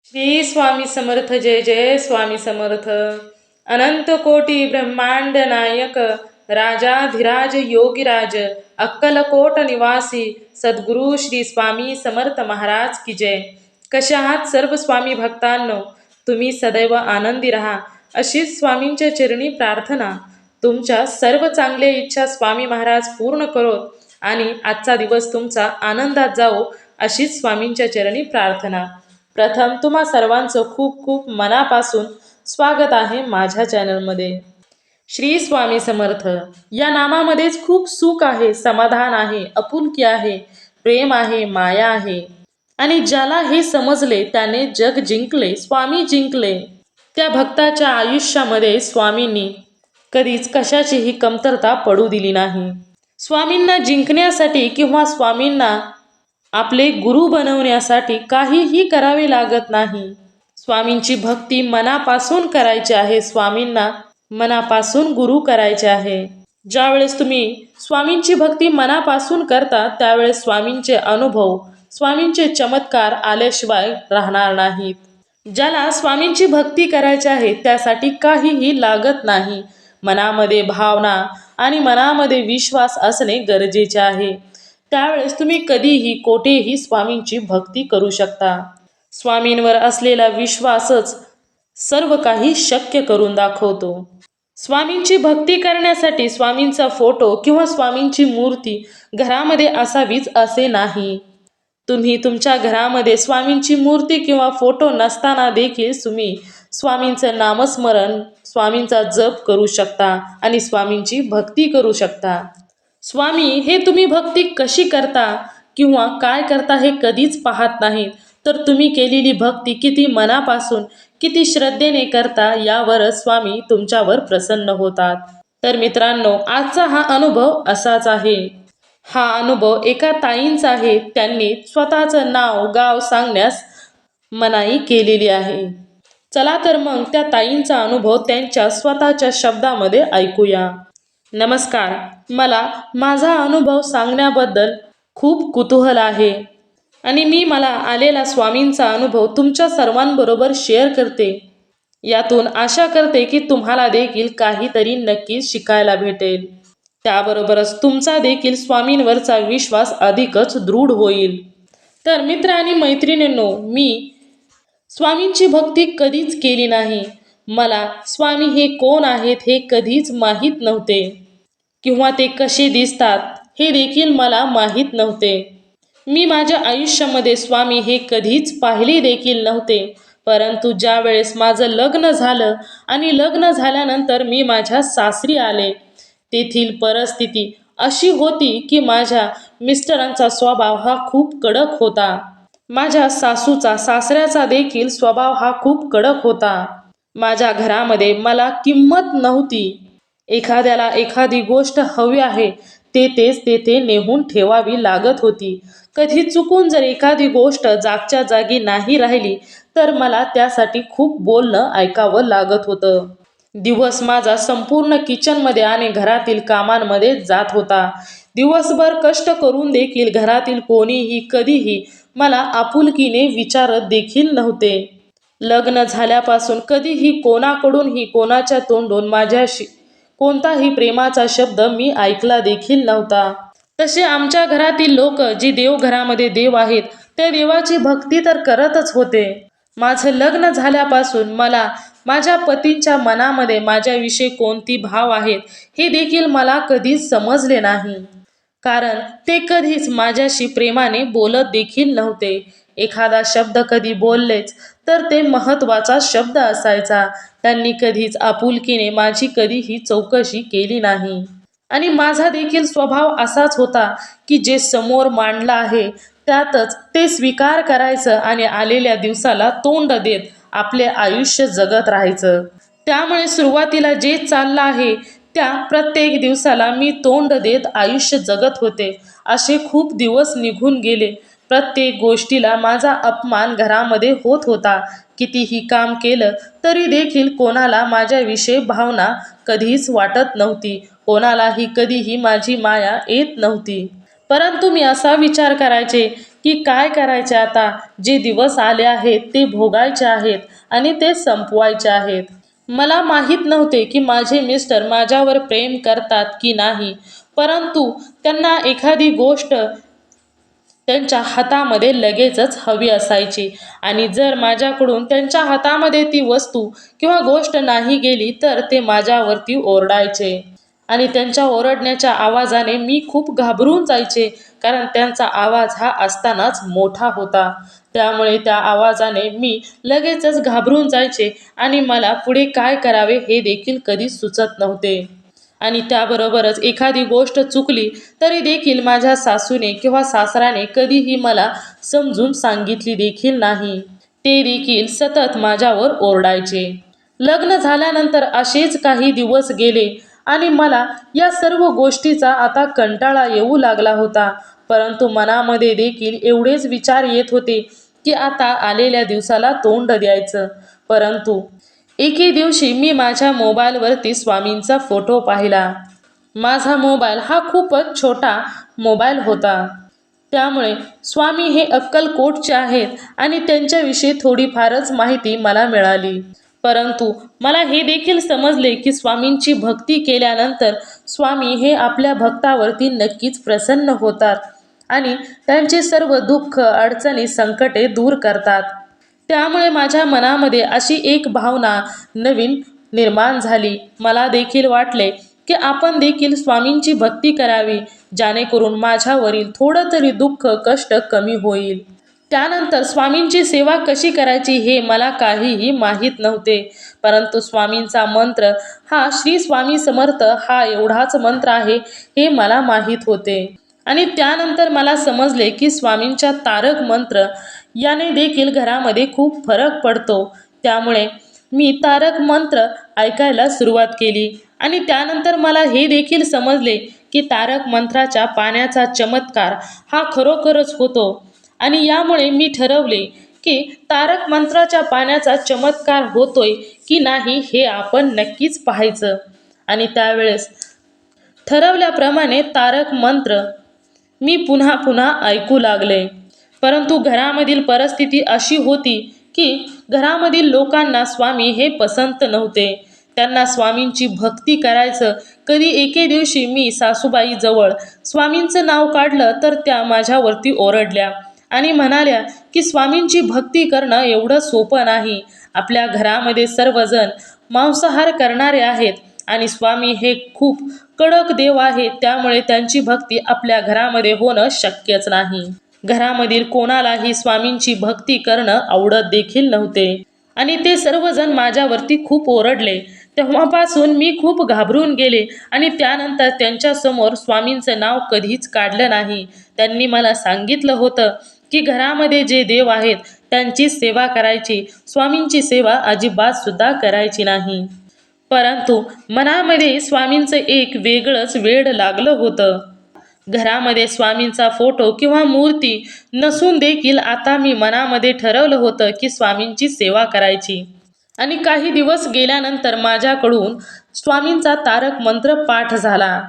श्री स्वामी समर्थ. जय जय स्वामी समर्थ. अनंत कोटी ब्रह्मांड नायक राजाधिराज योगीराज अक्कलकोट निवासी सद्गुरु श्री स्वामी समर्थ महाराज की जय. कशा आहात सर्व स्वामी भक्तांनो? तुम्ही सदैव आनंदी राहा अशीच स्वामींच्या चरणी प्रार्थना. तुमच्या सर्व चांगल्या इच्छा स्वामी महाराज पूर्ण करोत आणि आजचा दिवस तुमचा आनंदात जाओ अशीच स्वामींच्या चरणी प्रार्थना. प्रथम तुम्हा सर्वांचं खूप खूप मनापासून स्वागत आहे माझ्या चॅनलमध्ये. श्री स्वामी समर्थ या नामामध्येच खूप सुख आहे, समाधान आहे, आपुलकी आहे, प्रेम आहे, माया आहे. आणि ज्याला हे समजले त्याने जग जिंकले, स्वामी जिंकले. त्या भक्ताच्या आयुष्यामध्ये स्वामींनी कधीच कशाचीही कमतरता पडू दिली नाही. स्वामींना जिंकण्यासाठी किंवा स्वामींना आपले गुरु बनवण्यासाठी काहीही करावे लागत नाही. स्वामींची भक्ती मनापासून करायची आहे. स्वामींना मनापासून गुरु करायचे आहे. ज्यावेळेस तुम्ही स्वामींची भक्ती मनापासून करता त्यावेळेस स्वामींचे अनुभव, स्वामींचे चमत्कार आल्याशिवाय राहणार नाहीत. ज्याला स्वामींची भक्ती करायची आहे त्यासाठी काहीही लागत नाही. मनामध्ये भावना आणि मनामध्ये विश्वास असणे गरजेचे आहे. त्यावेळेस तुम्ही कधीही कोठेही स्वामींची भक्ती करू शकता. स्वामींवर असलेला विश्वासच सर्व काही शक्य करून दाखवतो. स्वामींची भक्ती करण्यासाठी स्वामींचा फोटो किंवा स्वामींची मूर्ती घरामध्ये असावीच असे नाही. तुम्ही तुमच्या घरामध्ये स्वामींची मूर्ती किंवा फोटो नसताना देखील तुम्ही स्वामींचं नामस्मरण, स्वामींचा जप करू शकता आणि स्वामींची भक्ती करू शकता. स्वामी हे तुम्ही भक्ती कशी करता किंवा काय करता हे कधीच पाहत नाहीत, तर तुम्ही केलेली भक्ती किती मनापासून, किती श्रद्धेने करता यावरच स्वामी तुमच्यावर प्रसन्न होतात. तर मित्रांनो, आजचा हा अनुभव असाच आहे. हा अनुभव एका ताईंचा आहे. त्यांनी स्वतःचं नाव गाव सांगण्यास मनाई केलेली आहे. चला तर मग त्या ताईंचा अनुभव त्यांच्या स्वतःच्या शब्दामध्ये ऐकूया. नमस्कार. मला माझा अनुभव सांगण्याबद्दल खूप कुतूहल आहे आणि मी मला आलेला स्वामींचा अनुभव तुमच्या सर्वांबरोबर शेअर करते. यातून आशा करते की तुम्हाला देखील काहीतरी नक्कीच शिकायला भेटेल. त्याबरोबरच तुमचा देखील स्वामींवरचा विश्वास अधिकच दृढ होईल. तर मित्र आणि मैत्रिणींनो, मी स्वामींची भक्ती कधीच केली नाही. मला स्वामी हे कोण आहेत हे कधीच माहीत नव्हते किंवा ते कसे दिसतात हे देखील मला माहीत नव्हते. मी माझ्या आयुष्यामध्ये स्वामी हे कधीच पाहिले देखील नव्हते. परंतु ज्या वेळेस माझं लग्न झालं आणि लग्न झाल्यानंतर मी माझ्या सासरी आले, तेथील परिस्थिती अशी होती की माझ्या मिस्टरांचा स्वभाव हा खूप कडक होता. माझ्या सासूचा, सासऱ्याचा देखील स्वभाव हा खूप कडक होता. माझ्या घरामध्ये मला किंमत नव्हती. एखाद्याला एखादी गोष्ट हवी आहे तेच तेथे नेहून ठेवावी लागत होती. कधी चुकून जर एखादी गोष्ट जागच्या जागी नाही राहिली तर मला त्यासाठी खूप बोलणं ऐकावं लागत होतं. दिवस माझा संपूर्ण किचनमध्ये आणि घरातील कामांमध्ये जात होता. दिवसभर कष्ट करून देखील घरातील कोणीही कधीही मला आपुलकीने विचारत देखील नव्हते. लग्न झाल्यापासून कधीही कोणाकडूनही कोणाच्या तोंडून माझ्याशी कोणताही प्रेमाचा शब्द मी ऐकला देखील नव्हता. तसे आमच्या घरातील लोक जे देवघरामध्ये देव आहेत त्या देवाची भक्ती तर करतच होते. माझं लग्न झाल्यापासून मला माझ्या पतींच्या मनामध्ये माझ्याविषयी कोणती भाव आहेत हे देखील मला कधीच समजले नाही. कारण ते कधीच माझ्याशी प्रेमाने बोलत देखील नव्हते. एखादा शब्द कधी बोललेच तर ते महत्त्वाचा शब्द असायचा. त्यांनी कधीच आपुलकीने माझी कधीही चौकशी केली नाही. आणि माझा देखील स्वभाव असाच होता की जे समोर मांडलं आहे त्यातच ते स्वीकार करायचं आणि आलेल्या दिवसाला तोंड देत आपले आयुष्य जगत राहायचं. त्यामुळे सुरुवातीला जे चाललं आहे त्या प्रत्येक दिवसाला मी तोंड देत आयुष्य जगत होते. असे खूप दिवस निघून गेले. प्रत्येक गोष्टीला माझा अपमान घरामध्ये होत होता. कितीही काम केलं तरी देखील कोणाला माझ्याविषयी भावना कधीच वाटत नव्हती. कोणालाही कधीही माझी माया येत नव्हती. परंतु मी असा विचार करायचे की काय करायचे आता. जे दिवस आले आहेत ते भोगायचे आहेत आणि ते संपवायचे आहेत. मला माहीत नव्हते की माझे मिस्टर माझ्यावर प्रेम करतात की नाही, परंतु त्यांना एखादी गोष्ट त्यांच्या हातामध्ये लगेचच हवी असायची आणि जर माझ्याकडून त्यांच्या हातामध्ये ती वस्तू किंवा गोष्ट नाही गेली तर ते माझ्यावरती ओरडायचे. आणि त्यांच्या ओरडण्याच्या आवाजाने मी खूप घाबरून जायचे, कारण त्यांचा आवाज हा असतानाच मोठा होता. त्यामुळे त्या आवाजाने मी लगेचच घाबरून जायचे आणि मला पुढे काय करावे हे देखील कधी सुचत नव्हते. आणि त्याबरोबरच एखादी गोष्ट चुकली तरी देखील माझ्या सासूने किंवा सासराने कधीही मला समजून सांगितली देखील नाही. ते देखील सतत माझ्यावर ओरडायचे. लग्न झाल्यानंतर असेच काही दिवस गेले आणि मला या सर्व गोष्टीचा आता कंटाळा येऊ लागला होता. परंतु मनामध्ये देखील एवढेच विचार येत होते की आता आलेल्या दिवसाला तोंड द्यायचं. परंतु एके दिवशी मी माझ्या मोबाईलवरती स्वामींचा फोटो पाहिला. माझा मोबाईल हा खूपच छोटा मोबाईल होता. त्यामुळे स्वामी हे अक्कलकोटचे आहेत आणि त्यांच्याविषयी थोडीफारच माहिती मला मिळाली. परंतु मला हे देखील समजले की स्वामींची भक्ती केल्यानंतर स्वामी हे आपल्या भक्तावरती नक्कीच प्रसन्न होतात आणि त्यांचे सर्व दुःख, अडचणी, संकटे दूर करतात. त्यामुळे माझ्या मनामध्ये अशी एक भावना नवीन निर्माण झाली. मला देखील वाटले की आपण देखील स्वामींची भक्ती करावी, जेणेकरून माझ्यावरील थोडं तरी दुःख, कष्ट कमी होईल. त्यानंतर स्वामींची सेवा कशी करायची हे मला काहीही माहीत नव्हते. परंतु स्वामींचा मंत्र हा श्री स्वामी समर्थ हा एवढाच मंत्र आहे हे मला माहीत होते. आणि त्यानंतर मला समजले की स्वामींच्या तारक मंत्र याने देखील घरामध्ये खूप फरक पडतो. त्यामुळे मी तारक मंत्र ऐकायला सुरुवात केली आणि त्यानंतर मला हे देखील समजले की तारक मंत्राच्या पाण्याचा चमत्कार हा खरोखरच होतो. आणि यामुळे मी ठरवले की तारक मंत्राच्या पाण्याचा चमत्कार होतोय की नाही हे आपण नक्कीच पाहायचं. आणि त्यावेळेस ठरवल्याप्रमाणे तारक मंत्र मी पुन्हा पुन्हा ऐकू लागले. परंतु घरामधील परिस्थिती अशी होती की घरामधील लोकांना स्वामी हे पसंत नव्हते. त्यांना स्वामींची भक्ती करायचं. कधी एके दिवशी मी सासूबाई जवळ स्वामींचं नाव काढलं तर त्या माझ्यावरती ओरडल्या आणि म्हणाल्या की स्वामींची भक्ती करणं एवढं सोपं नाही. आपल्या घरामध्ये सर्वजण मांसाहार करणारे आहेत आणि स्वामी हे खूप कडक देव आहेत, त्यामुळे त्यांची भक्ती आपल्या घरामध्ये होणं शक्यच नाही. घरामधील कोणालाही स्वामींची भक्ती करणं आवडत देखील नव्हते आणि ते सर्वजण माझ्यावरती खूप ओरडले. तेव्हापासून मी खूप घाबरून गेले आणि त्यानंतर त्यांच्यासमोर स्वामींचं नाव कधीच काढलं नाही. त्यांनी मला सांगितलं होतं की घरामध्ये जे देव आहेत त्यांची सेवा करायची, स्वामींची सेवा अजिबात सुद्धा करायची नाही. परंतु मनामध्ये स्वामींचं एक वेगळंच वेड लागलं होतं. घरामध्ये स्वामींचा फोटो किंवा मूर्ती नसून देखील आता मी मनामध्ये ठरवलं होतं की स्वामींची सेवा करायची. आणि काही दिवस गेल्यानंतर माझ्याकडून स्वामींचा तारक मंत्र पाठ झाला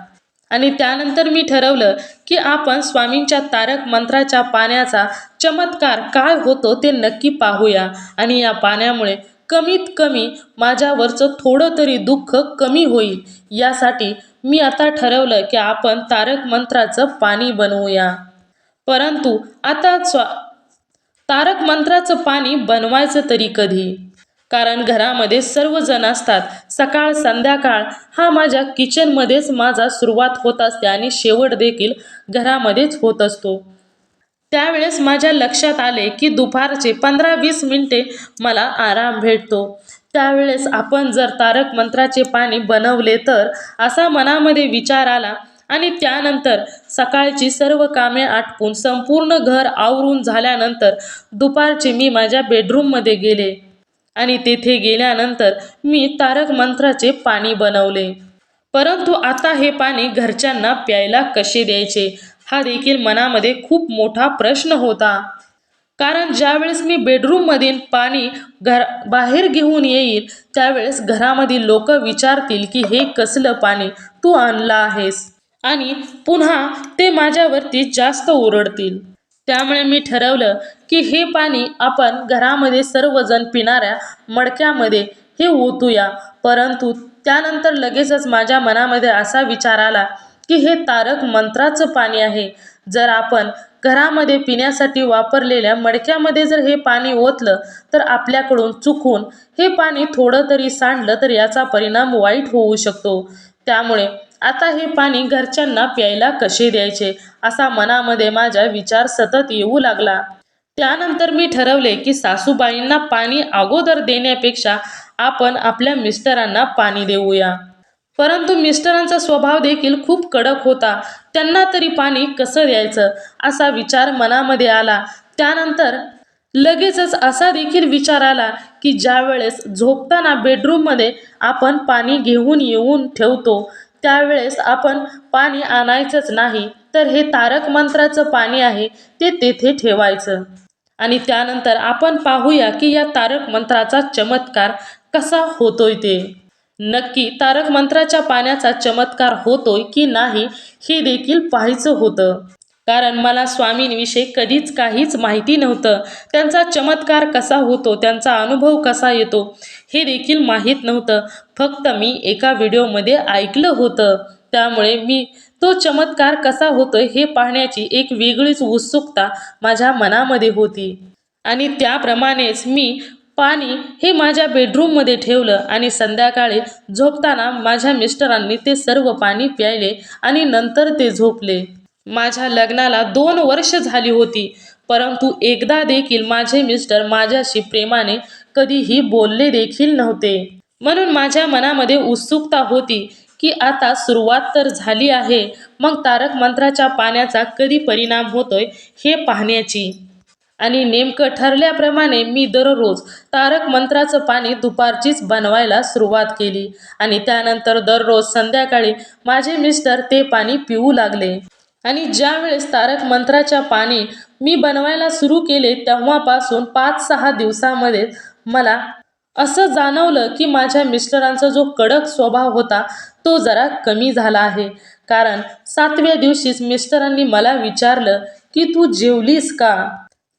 आणि त्यानंतर मी ठरवलं की आपण स्वामींच्या तारक मंत्राच्या पाण्याचा चमत्कार काय होतो ते नक्की पाहूया आणि या पाण्यामुळे कमीत कमी माझ्यावरचं थोडं तरी दुःख कमी होईल. यासाठी मी आता ठरवलं की आपण तारक मंत्राचं पाणी बनवूया. परंतु आता तारक मंत्राचं पाणी बनवायचं तरी कधी? कारण घरामध्ये सर्वजण असतात. सकाळ संध्याकाळ हा माझ्या किचनमध्येच माझा सुरुवात होत असते आणि शेवट देखील घरामध्येच होत असतो. त्यावेळेस माझ्या लक्षात आले की दुपारचे 15-20 मिनिटे मला आराम भेटतो. त्यावेळेस आपण जर तारक मंत्राचे पाणी बनवले तर, असा मनामध्ये विचार आला. आणि त्यानंतर सकाळची सर्व कामे आटपून संपूर्ण घर आवरून झाल्यानंतर दुपारचे मी माझ्या बेडरूममध्ये गेले आणि तेथे गेल्यानंतर मी तारक मंत्राचे पाणी बनवले. परंतु आता हे पाणी घरच्यांना प्यायला कसे द्यायचे हा देखील मनामध्ये खूप मोठा प्रश्न होता. कारण ज्यावेळेस मी बेडरूममधील पाणी बाहेर घेऊन येईल त्यावेळेस घरामधील लोक विचारतील की हे कसलं पाणी तू आणलं आहेस, आणि पुन्हा ते माझ्यावरती जास्त ओरडतील. त्यामुळे मी ठरवलं की हे पाणी आपण घरामध्ये सर्वजण पिणाऱ्या मडक्यामध्ये हे ओतूया. परंतु त्यानंतर लगेचच माझ्या मनामध्ये असा विचार आला की हे तारक मंत्राचं पाणी आहे. जर आपण घरामध्ये पिण्यासाठी वापरलेल्या मडक्यामध्ये जर हे पाणी ओतलं तर आपल्याकडून चुकून हे पाणी थोडं तरी सांडलं तर याचा परिणाम वाईट होऊ शकतो. त्यामुळे आता हे पाणी घरच्यांना प्यायला कसे द्यायचे असा मनामध्ये माझा विचार सतत येऊ लागला. त्यानंतर मी ठरवले की सासूबाईंना पाणी अगोदर देण्यापेक्षा आपण आपल्या मिस्टरांना पाणी देऊया. परंतु मिस्टरांचा स्वभाव देखील खूप कडक होता. त्यांना तरी पाणी कसं द्यायचं असा विचार मनामध्ये आला. त्यानंतर लगेचच असा देखील विचार आला की ज्यावेळेस झोपताना बेडरूममध्ये आपण पाणी घेऊन येऊन ठेवतो त्यावेळेस आपण पाणी आणायचंच नाही, तर हे तारक मंत्राचं पाणी आहे ते तेथे ठेवायचं. आणि त्यानंतर आपण पाहूया की या तारक मंत्राचा चमत्कार कसा होतोय ते. नक्की तारक मंत्राच्या पाण्याचा चमत्कार होतोय की नाही हे देखील पाहायचं होतं. कारण मला स्वामींविषयी कधीच काहीच माहिती नव्हतं. त्यांचा चमत्कार कसा होतो, त्यांचा अनुभव कसा येतो हे देखील माहीत नव्हतं. फक्त मी एका व्हिडिओमध्ये ऐकलं होतं. त्यामुळे मी तो चमत्कार कसा होतोय हे पाहण्याची एक वेगळीच उत्सुकता माझ्या मनामध्ये होती. आणि त्याप्रमाणेच मी पाणी हे माझ्या बेडरूममध्ये ठेवलं आणि संध्याकाळी झोपताना माझ्या मिस्टरांनी ते सर्व पाणी प्यायले आणि नंतर ते झोपले. माझ्या लग्नाला 2 वर्ष झाली होती, परंतु एकदा देखील माझे मिस्टर माझ्याशी प्रेमाने कधीही बोलले देखील नव्हते. म्हणून माझ्या मनामध्ये उत्सुकता होती की आता सुरुवात तर झाली आहे, मग तारक मंत्राच्या पाण्याचा कधी परिणाम होतोय हे पाहण्याची. आणि नेमकं ठरल्याप्रमाणे मी दररोज तारक मंत्राचं पाणी दुपारचीच बनवायला सुरुवात केली आणि त्यानंतर दररोज संध्याकाळी माझे मिस्टर ते पाणी पिऊ लागले. आणि ज्यावेळेस तारक मंत्राच्या पाणी मी बनवायला सुरू केले तेव्हापासून 5-6 दिवसामध्ये मला असं जाणवलं की माझ्या मिस्टरांचा जो कडक स्वभाव होता तो जरा कमी झाला आहे. कारण 7व्या दिवशीच मिस्टरांनी मला विचारलं की तू जेवलीस का?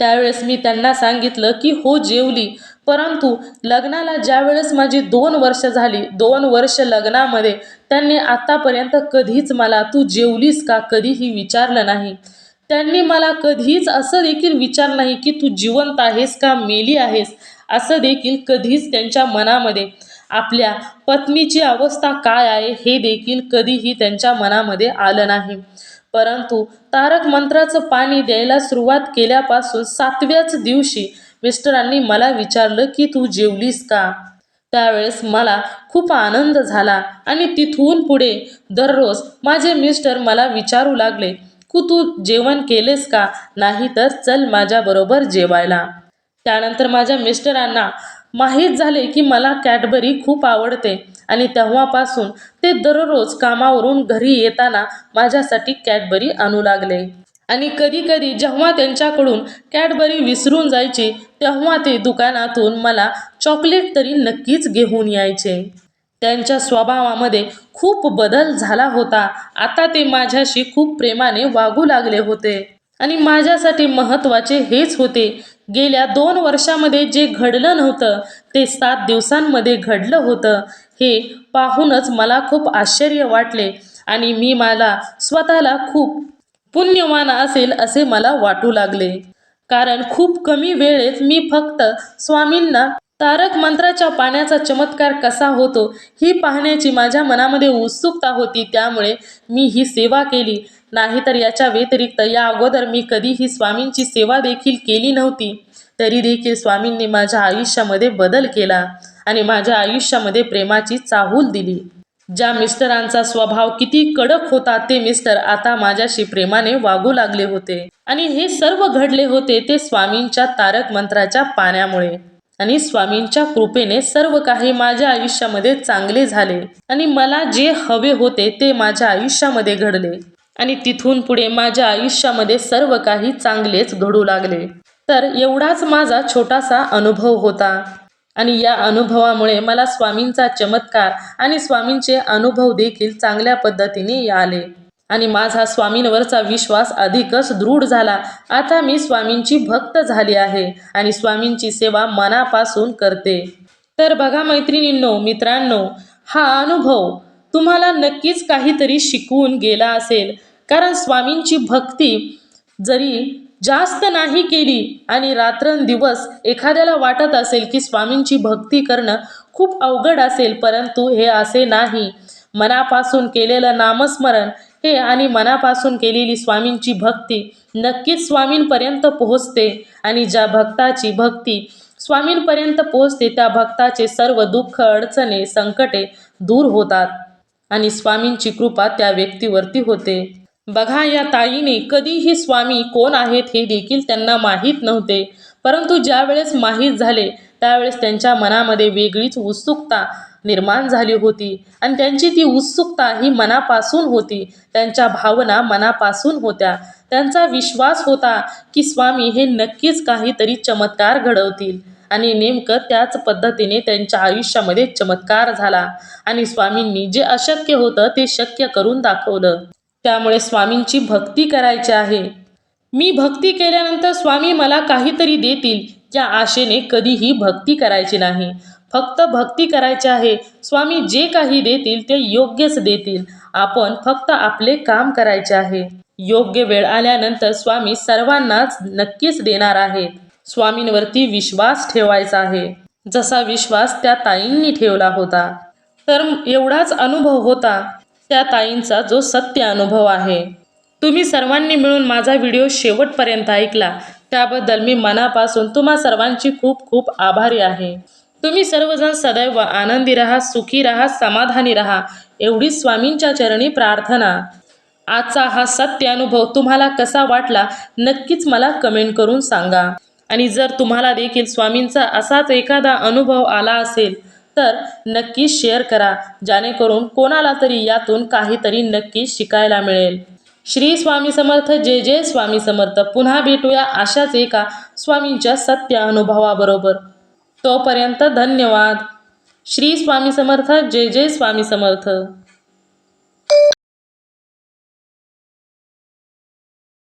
त्यावेळेस मी त्यांना सांगितलं की हो जेवली, परंतु लग्नाला ज्यावेळेस माझी 2 वर्ष झाली, 2 वर्ष लग्नामध्ये त्यांनी आतापर्यंत कधीच मला तू जेवलीस का कधीही विचारलं नाही. त्यांनी मला कधीच असं देखील विचारलं नाही की तू जिवंत आहेस का मेली आहेस, असं देखील कधीच त्यांच्या मनामध्ये आपल्या पत्नीची अवस्था काय आहे हे देखील कधीही त्यांच्या मनामध्ये आलं नाही. परंतु तारक मंत्राचं पाणी द्यायला सुरुवात केल्यापासून 7व्याच दिवशी मिस्टरांनी मला विचारलं की तू जेवलीस का? त्यावेळेस मला खूप आनंद झाला आणि तिथून पुढे दररोज माझे मिस्टर मला विचारू लागले की तू जेवण केलेस का? नाही तर चल माझ्याबरोबर जेवायला. त्यानंतर माझ्या मिस्टरांना माहीत झाले की मला कॅडबरी खूप आवडते आणि तेव्हापासून ते दररोज कामावरून घरी येताना माझ्यासाठी कॅडबरी आणू लागले. आणि कधी-कधी जेव्हा त्यांच्याकडून कॅडबरी विसरून जायची तेव्हा ते दुकानातून मला चॉकलेट तरी नक्कीच घेऊन यायचे. त्यांच्या स्वभावामध्ये खूप बदल झाला होता. आता ते माझ्याशी खूप प्रेमाने वागू लागले होते. आणि माझ्यासाठी महत्त्वाचे हेच होते. गेल्या 2 वर्षामध्ये जे घडलं नव्हतं ते 7 दिवसांमध्ये घडलं होतं. हे पाहूनच मला खूप आश्चर्य वाटले आणि मी मला स्वतःला खूप पुण्यवान असेल असे मला वाटू लागले. कारण खूप कमी वेळेत मी फक्त स्वामींना तारक मंत्राच्या पाण्याचा चमत्कार कसा होतो ही पाहण्याची माझ्या मनामध्ये उत्सुकता होती. त्यामुळे मी ही सेवा केली. नाहीतर याच्या व्यतिरिक्त या अगोदर मी कधीही स्वामींची सेवा देखील केली नव्हती. तरी देखील स्वामींनी माझ्या आयुष्यामध्ये बदल केला आणि माझ्या आयुष्यामध्ये प्रेमाची चाहूल दिली. ज्या मिस्टरांचा स्वभाव किती कडक होता ते मिस्टर आता माझ्याशी प्रेमाने वागू लागले होते. आणि हे सर्व घडले होते ते स्वामींच्या तारक मंत्राच्या पाण्यामुळे. आणि स्वामींच्या कृपेने सर्व काही माझ्या आयुष्यामध्ये चांगले झाले आणि मला जे हवे होते ते माझ्या आयुष्यामध्ये घडले. आणि तिथून पुढे माझ्या आयुष्यामध्ये सर्व काही चांगलेच घडू लागले. तर एवढाच माझा छोटासा अनुभव होता. आणि या अनुभवामुळे मला स्वामींचा चमत्कार आणि स्वामींचे अनुभव देखील चांगल्या पद्धतीने आले. आणि माझा स्वामींवरचा विश्वास अधिकच दृढ झाला. आता मी स्वामींची भक्त झाली आहे आणि स्वामींची सेवा मनापासून करते. तर बघा मैत्रिणींनो, मित्रांनो, हा अनुभव तुम्हाला नक्कीच काहीतरी शिकवून गेला असेल. कारण स्वामींची भक्ती जरी जास्त नाही केली आणि रात्रंदिवस एखाद्याला वाटत असेल की स्वामींची भक्ती करणं खूप अवघड असेल, परंतु हे असे नाही. मनापासून केलेलं नामस्मरण हे आणि मनापासून केलेली स्वामींची भक्ती नक्कीच स्वामींपर्यंत पोहोचते. आणि ज्या भक्ताची भक्ती स्वामींपर्यंत पोहोचते त्या भक्ताचे सर्व दुःख, अडचणी, संकटे दूर होतात आणि स्वामींची कृपा त्या व्यक्तीवरती होते. बघा, या ताईने कधीही स्वामी कोण आहेत हे देखील त्यांना माहीत नव्हते, परंतु ज्यावेळेस माहीत झाले त्यावेळेस त्यांच्या मनामध्ये वेगळीच उत्सुकता निर्माण झाली होती. आणि त्यांची ती उत्सुकता ही मनापासून होती, त्यांच्या भावना मनापासून होत्या. त्यांचा विश्वास होता की स्वामी हे नक्कीच काहीतरी चमत्कार घडवतील. आणि नेमकं त्याच पद्धतीने त्यांच्या आयुष्यामध्ये चमत्कार झाला आणि स्वामींनी जे अशक्य होतं ते शक्य करून दाखवलं. त्यामुळे स्वामींची भक्ती करायची आहे. मी भक्ती केल्यानंतर स्वामी मला काहीतरी देतील या आशेने कधीही भक्ती करायची नाही. फक्त भक्ती करायची आहे. स्वामी जे काही देतील ते योग्यच देतील. आपण फक्त आपले काम करायचे आहे. योग्य वेळ आल्यानंतर स्वामी सर्वांनाच नक्कीच देणार आहेत. स्वामींवरती विश्वास ठेवायचा आहे, जसा विश्वास त्या ताईंनी ठेवला होता. तर एवढाच अनुभव होता त्या ताईंचा, जो सत्य अनुभव आहे. तुम्ही सर्वांनी मिळून माझा व्हिडिओ शेवटपर्यंत ऐकला त्याबद्दल मी मनापासून तुम्हा सर्वांची खूप खूप आभारी आहे. तुम्ही सर्वजण सदैव आनंदी राहा, सुखी राहा, समाधानी राहा, एवढीच स्वामींच्या चरणी प्रार्थना. आजचा हा सत्य अनुभव तुम्हाला कसा वाटला नक्कीच मला कमेंट करून सांगा. आणि जर तुम्हाला देखील स्वामींचा असाच एखादा अनुभव आला असेल तर नक्कीच शेअर करा, जेणेकरून कोणाला तरी यातून काहीतरी नक्कीच शिकायला मिळेल. श्री स्वामी समर्थ. जय जय स्वामी समर्थ. पुन्हा भेटूया अशाच एका स्वामींच्या सत्य अनुभवाबरोबर. तोपर्यंत धन्यवाद. श्री स्वामी समर्थ. जय जय स्वामी समर्थ.